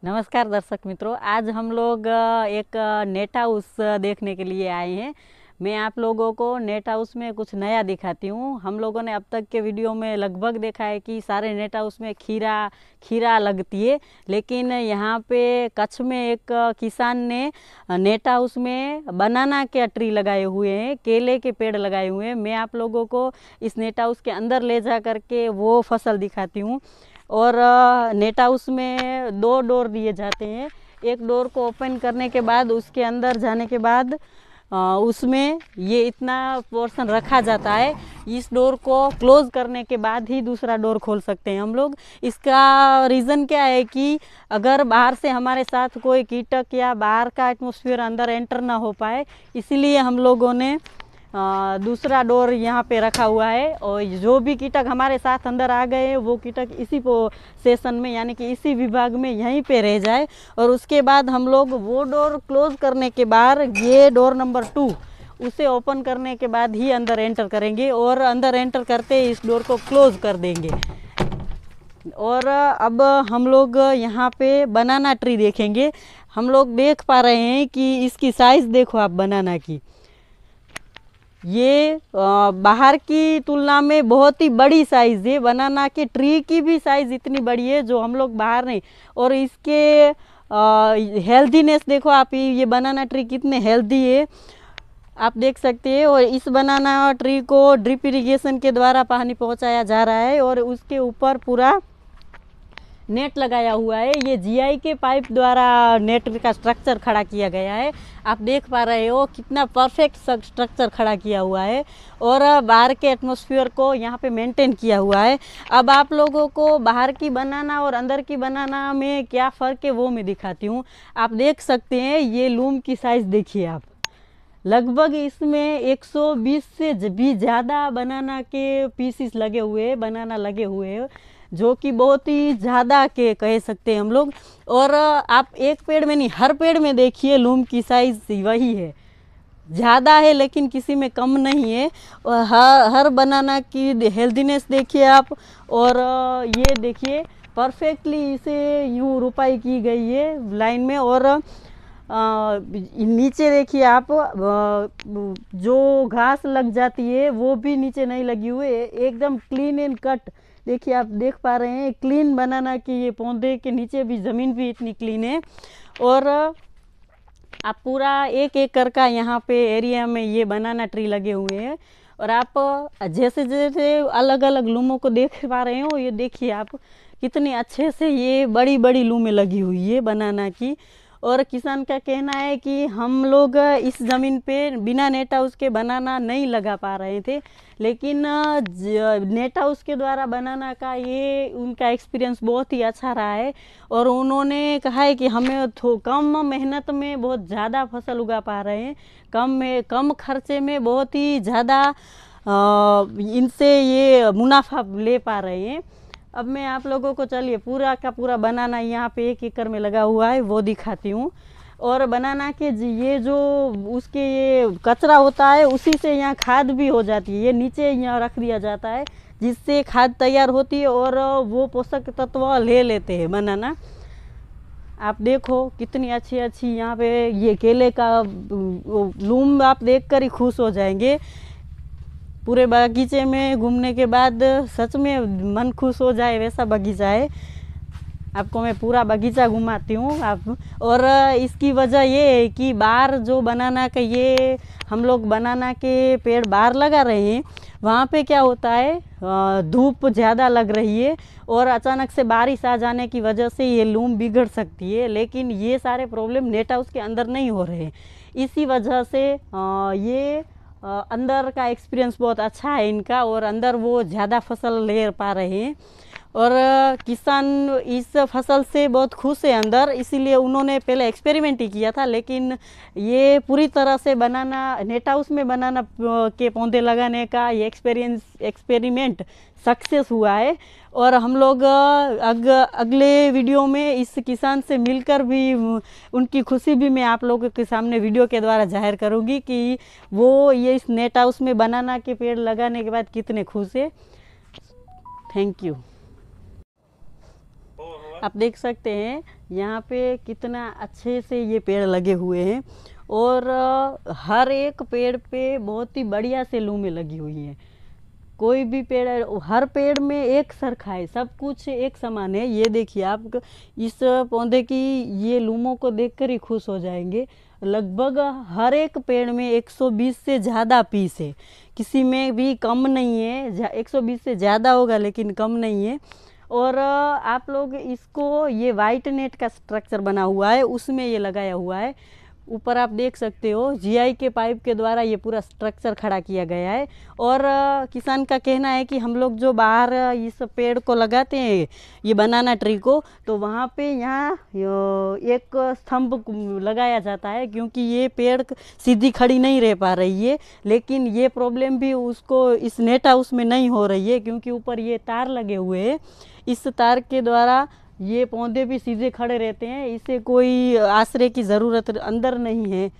नमस्कार दर्शक मित्रों, आज हम लोग एक नेट हाउस देखने के लिए आए हैं। मैं आप लोगों को नेट हाउस में कुछ नया दिखाती हूँ। हम लोगों ने अब तक के वीडियो में लगभग देखा है कि सारे नेट हाउस में खीरा लगती है, लेकिन यहाँ पे कच्छ में एक किसान ने नेट हाउस में बनाना के ट्री लगाए हुए हैं, केले के पेड़ लगाए हुए हैं। मैं आप लोगों को इस नेट हाउस के अंदर ले जा करके वो फसल दिखाती हूँ। और नेट हाउस में 2 डोर दिए जाते हैं। एक डोर को ओपन करने के बाद उसके अंदर जाने के बाद उसमें ये इतना पोर्शन रखा जाता है। इस डोर को क्लोज करने के बाद ही दूसरा डोर खोल सकते हैं हम लोग। इसका रीज़न क्या है कि अगर बाहर से हमारे साथ कोई कीटक या बाहर का एटमॉस्फेयर अंदर एंटर ना हो पाए, इसीलिए हम लोगों ने दूसरा डोर यहाँ पे रखा हुआ है। और जो भी कीटक हमारे साथ अंदर आ गए वो कीटक इसी सेशन में यानी कि इसी विभाग में यहीं पे रह जाए। और उसके बाद हम लोग वो डोर क्लोज करने के बाद ये डोर नंबर 2 उसे ओपन करने के बाद ही अंदर एंटर करेंगे और अंदर एंटर करते इस डोर को क्लोज कर देंगे। और अब हम लोग यहाँ पे बनाना ट्री देखेंगे। हम लोग देख पा रहे हैं कि इसकी साइज़ देखो आप बनाना की, ये बाहर की तुलना में बहुत ही बड़ी साइज़ है। बनाना के ट्री की भी साइज़ इतनी बड़ी है जो हम लोग बाहर नहीं। और इसके हेल्दीनेस देखो आप, ये बनाना ट्री कितने हेल्दी है आप देख सकते हैं। और इस बनाना ट्री को ड्रिप इरिगेशन के द्वारा पानी पहुंचाया जा रहा है और उसके ऊपर पूरा नेट लगाया हुआ है। ये जीआई के पाइप द्वारा नेट का स्ट्रक्चर खड़ा किया गया है। आप देख पा रहे हो कितना परफेक्ट स्ट्रक्चर खड़ा किया हुआ है और बाहर के एटमॉस्फेयर को यहाँ पे मेंटेन किया हुआ है। अब आप लोगों को बाहर की बनाना और अंदर की बनाना में क्या फ़र्क है वो मैं दिखाती हूँ। आप देख सकते हैं ये लूम की साइज़ देखिए आप, लगभग इसमें 120 से भी ज़्यादा बनाना के पीसीस लगे हुए हैं, बनाना लगे हुए हैं, जो कि बहुत ही ज़्यादा के कह सकते हैं हम लोग। और आप एक पेड़ में नहीं, हर पेड़ में देखिए लूम की साइज़ वही है, ज़्यादा है लेकिन किसी में कम नहीं है। और हर बनाना की हेल्दीनेस देखिए आप। और ये देखिए परफेक्टली इसे यूँ रुपाई की गई है लाइन में। और नीचे देखिए आप, जो घास लग जाती है वो भी नीचे नहीं लगी हुई है, एकदम क्लीन एंड कट। देखिए आप देख पा रहे हैं क्लीन बनाना कि ये पौधे के नीचे भी ज़मीन भी इतनी क्लीन है। और आप पूरा 1 एकड़ का यहाँ पे एरिया में ये बनाना ट्री लगे हुए हैं। और आप जैसे जैसे अलग अलग लूमों को देख पा रहे हो, ये देखिए आप कितनी अच्छे से ये बड़ी बड़ी लूमें लगी हुई है बनाना की। और किसान का कहना है कि हम लोग इस ज़मीन पे बिना नेट हाउस के बनाना नहीं लगा पा रहे थे, लेकिन नेट हाउस के द्वारा बनाना का ये उनका एक्सपीरियंस बहुत ही अच्छा रहा है। और उन्होंने कहा है कि हमें कम मेहनत में बहुत ज़्यादा फसल उगा पा रहे हैं, कम खर्चे में बहुत ही ज़्यादा इनसे ये मुनाफा ले पा रहे हैं। अब मैं आप लोगों को चलिए पूरा का पूरा बनाना यहाँ पे 1 एकड़ में लगा हुआ है वो दिखाती हूँ। और बनाना के ये जो उसके ये कचरा होता है उसी से यहाँ खाद भी हो जाती है। ये नीचे यहाँ रख दिया जाता है जिससे खाद तैयार होती है और वो पोषक तत्व ले लेते हैं बनाना। आप देखो कितनी अच्छी अच्छी यहाँ पे ये केले का लूम आप देखकर ही खुश हो जाएंगे। पूरे बगीचे में घूमने के बाद सच में मन खुश हो जाए वैसा बगीचा है। आपको मैं पूरा बगीचा घुमाती हूँ आप। और इसकी वजह ये है कि बाहर जो बनाना का ये हम लोग बनाना के पेड़ बाहर लगा रहे हैं, वहाँ पे क्या होता है धूप ज़्यादा लग रही है और अचानक से बारिश आ जाने की वजह से ये लूम बिगड़ सकती है। लेकिन ये सारे प्रॉब्लम नेट हाउस के अंदर नहीं हो रहे हैं, इसी वजह से ये अंदर का एक्सपीरियंस बहुत अच्छा है इनका और अंदर वो ज़्यादा फसल ले पा रहे हैं। और किसान इस फसल से बहुत खुश है अंदर, इसीलिए उन्होंने पहले एक्सपेरिमेंट ही किया था, लेकिन ये पूरी तरह से बनाना नेट हाउस में बनाना के पौधे लगाने का ये एक्सपेरिमेंट सक्सेस हुआ है। और हम लोग अगले वीडियो में इस किसान से मिलकर भी उनकी खुशी भी मैं आप लोगों के सामने वीडियो के द्वारा जाहिर करूंगी कि वो ये इस नेट हाउस में बनाना के पेड़ लगाने के बाद कितने खुश है। Thank you. आप देख सकते हैं यहाँ पे कितना अच्छे से ये पेड़ लगे हुए हैं और हर एक पेड़ पे बहुत ही बढ़िया से लूमें लगी हुई हैं। कोई भी पेड़, हर पेड़ में एक सरखा है, सब कुछ एक समान है। ये देखिए आप इस पौधे की ये लूमों को देखकर ही खुश हो जाएंगे। लगभग हर एक पेड़ में 120 से ज़्यादा पीस है, किसी में भी कम नहीं है। 120 से ज़्यादा होगा लेकिन कम नहीं है। और आप लोग इसको, ये वाइट नेट का स्ट्रक्चर बना हुआ है उसमें ये लगाया हुआ है। ऊपर आप देख सकते हो जीआई के पाइप के द्वारा ये पूरा स्ट्रक्चर खड़ा किया गया है। और किसान का कहना है कि हम लोग जो बाहर इस पेड़ को लगाते हैं, ये बनाना ट्री को, तो वहाँ पे यहाँ एक स्तंभ लगाया जाता है क्योंकि ये पेड़ सीधी खड़ी नहीं रह पा रही है। लेकिन ये प्रॉब्लम भी उसको इस नेट हाउस में नहीं हो रही है क्योंकि ऊपर ये तार लगे हुए हैं। इस तार के द्वारा ये पौधे भी सीधे खड़े रहते हैं, इसे कोई आश्रय की ज़रूरत अंदर नहीं है।